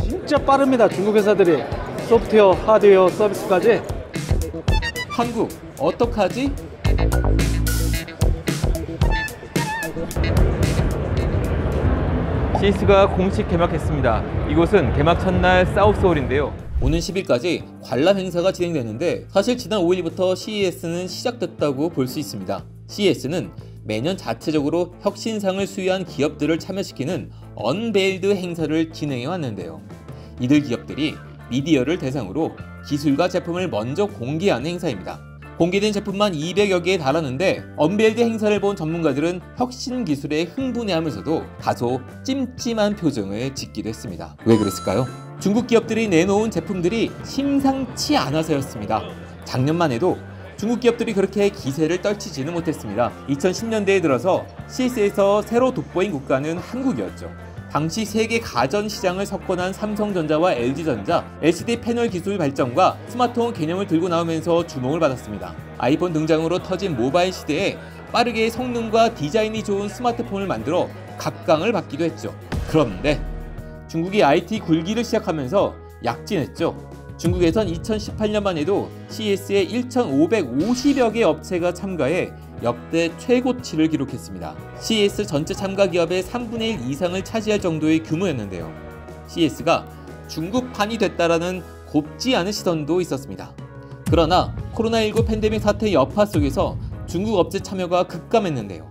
진짜 빠릅니다. 중국 회사들이 소프트웨어, 하드웨어 서비스까지. 한국 어떡하지? CES가 공식 개막했습니다. 이곳은 개막 첫날 사우스홀인데요. 오는 10일까지 관람 행사가 진행되는데 사실 지난 5일부터 CES는 시작됐다고 볼 수 있습니다. CES는 매년 자체적으로 혁신상을 수여한 기업들을 참여시키는 언베일드 행사를 진행해 왔는데요. 이들 기업들이 미디어를 대상으로 기술과 제품을 먼저 공개하는 행사입니다. 공개된 제품만 200여 개에 달하는데 언베일드 행사를 본 전문가들은 혁신 기술에 흥분해하면서도 다소 찜찜한 표정을 짓기도 했습니다. 왜 그랬을까요? 중국 기업들이 내놓은 제품들이 심상치 않아서였습니다. 작년만 해도 중국 기업들이 그렇게 기세를 떨치지는 못했습니다. 2010년대에 들어서 CES에서 새로 돋보인 국가는 한국이었죠. 당시 세계 가전 시장을 석권한 삼성전자와 LG전자, LCD 패널 기술 발전과 스마트폰 개념을 들고 나오면서 주목을 받았습니다. 아이폰 등장으로 터진 모바일 시대에 빠르게 성능과 디자인이 좋은 스마트폰을 만들어 각광을 받기도 했죠. 그런데 중국이 IT 굴기를 시작하면서 약진했죠. 중국에선 2018년만 해도 CES에 1,550여 개 업체가 참가해 역대 최고치를 기록했습니다. CES 전체 참가 기업의 3분의 1 이상을 차지할 정도의 규모였는데요. CES가 중국판이 됐다라는 곱지 않은 시선도 있었습니다. 그러나 코로나19 팬데믹 사태 여파 속에서 중국 업체 참여가 급감했는데요.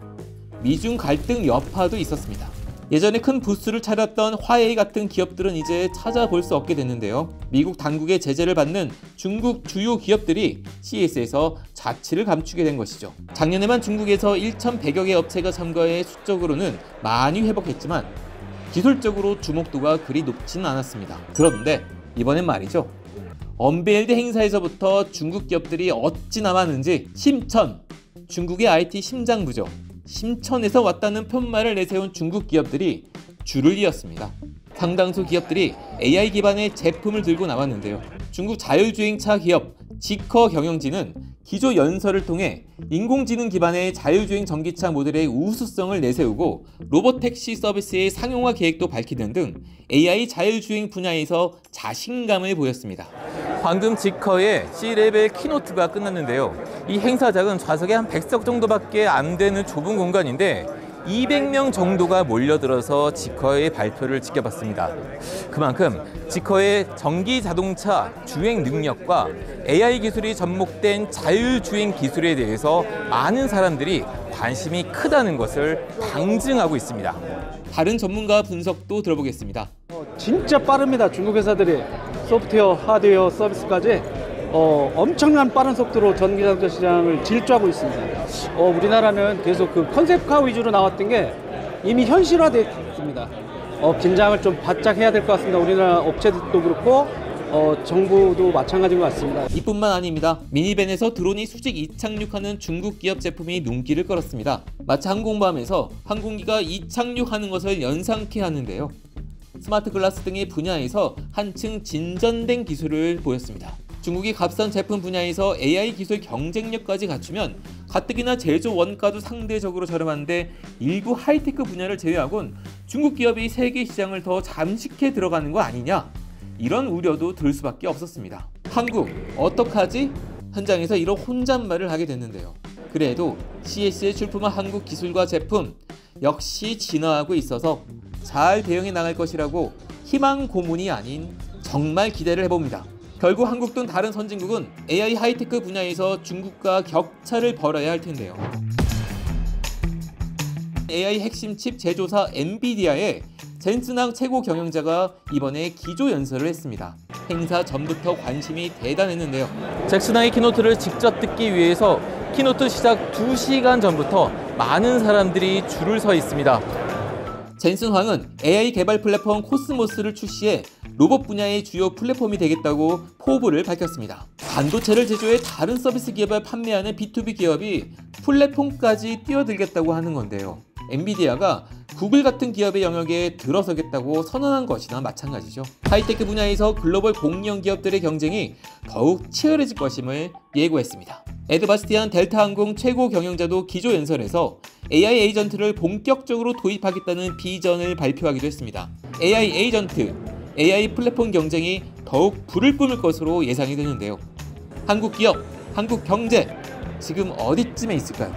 미중 갈등 여파도 있었습니다. 예전에 큰 부스를 차렸던 화웨이 같은 기업들은 이제 찾아볼 수 없게 됐는데요. 미국 당국의 제재를 받는 중국 주요 기업들이 CES에서 자취를 감추게 된 것이죠. 작년에만 중국에서 1,100여 개 업체가 참가해 수적으로는 많이 회복했지만 기술적으로 주목도가 그리 높지는 않았습니다. 그런데 이번엔 말이죠. 언베일드 행사에서부터 중국 기업들이 어찌나 많은지 심천, 중국의 IT 심장부죠. 심천에서 왔다는 편말을 내세운 중국 기업들이 줄을 이었습니다. 상당수 기업들이 AI 기반의 제품을 들고 나왔는데요. 중국 자율주행차 기업 지커 경영진은 기조 연설을 통해 인공지능 기반의 자율주행 전기차 모델의 우수성을 내세우고 로봇택시 서비스의 상용화 계획도 밝히는 등 AI 자율주행 분야에서 자신감을 보였습니다. 방금 지커의 C-레벨 키노트가 끝났는데요. 이 행사장은 좌석이 한 100석 정도밖에 안 되는 좁은 공간인데 200명 정도가 몰려들어서 지커의 발표를 지켜봤습니다. 그만큼 지커의 전기 자동차 주행 능력과 AI 기술이 접목된 자율주행 기술에 대해서 많은 사람들이 관심이 크다는 것을 방증하고 있습니다. 다른 전문가 분석도 들어보겠습니다. 진짜 빠릅니다. 중국 회사들이 소프트웨어, 하드웨어 서비스까지 엄청난 빠른 속도로 전기자동차 시장을 질주하고 있습니다. 우리나라는 계속 그 컨셉카 위주로 나왔던 게 이미 현실화됐습니다. 긴장을 좀 바짝 해야 될 것 같습니다. 우리나라 업체들도 그렇고 정부도 마찬가지인 것 같습니다. 이뿐만 아닙니다. 미니밴에서 드론이 수직 이착륙하는 중국 기업 제품이 눈길을 끌었습니다. 마치 항공모함에서 항공기가 이착륙하는 것을 연상케 하는데요. 스마트 글라스 등의 분야에서 한층 진전된 기술을 보였습니다. 중국이 값싼 제품 분야에서 AI 기술 경쟁력까지 갖추면 가뜩이나 제조 원가도 상대적으로 저렴한데 일부 하이테크 분야를 제외하곤 중국 기업이 세계 시장을 더 잠식해 들어가는 거 아니냐? 이런 우려도 들 수밖에 없었습니다. 한국 어떡하지? 현장에서 이런 혼잣말을 하게 됐는데요. 그래도 CES에 출품한 한국 기술과 제품 역시 진화하고 있어서 잘 대응해 나갈 것이라고 희망 고문이 아닌 정말 기대를 해봅니다. 결국 한국도 다른 선진국은 AI 하이테크 분야에서 중국과 격차를 벌여야 할 텐데요. AI 핵심 칩 제조사 엔비디아의 젠슨항 최고 경영자가 이번에 기조 연설을 했습니다. 행사 전부터 관심이 대단했는데요. 잭슨항의 키노트를 직접 듣기 위해서 키노트 시작 2시간 전부터 많은 사람들이 줄을 서 있습니다. 젠슨 황은 AI 개발 플랫폼 코스모스를 출시해 로봇 분야의 주요 플랫폼이 되겠다고 포부를 밝혔습니다. 반도체를 제조해 다른 서비스 기업을 판매하는 B2B 기업이 플랫폼까지 뛰어들겠다고 하는 건데요. 엔비디아가 구글 같은 기업의 영역에 들어서겠다고 선언한 것이나 마찬가지죠. 하이테크 분야에서 글로벌 공룡 기업들의 경쟁이 더욱 치열해질 것임을 예고했습니다. 에드바스티안 델타항공 최고 경영자도 기조연설에서 AI 에이전트를 본격적으로 도입하겠다는 비전을 발표하기도 했습니다. AI 에이전트, AI 플랫폼 경쟁이 더욱 불을 뿜을 것으로 예상이 되는데요. 한국 기업, 한국 경제, 지금 어디쯤에 있을까요?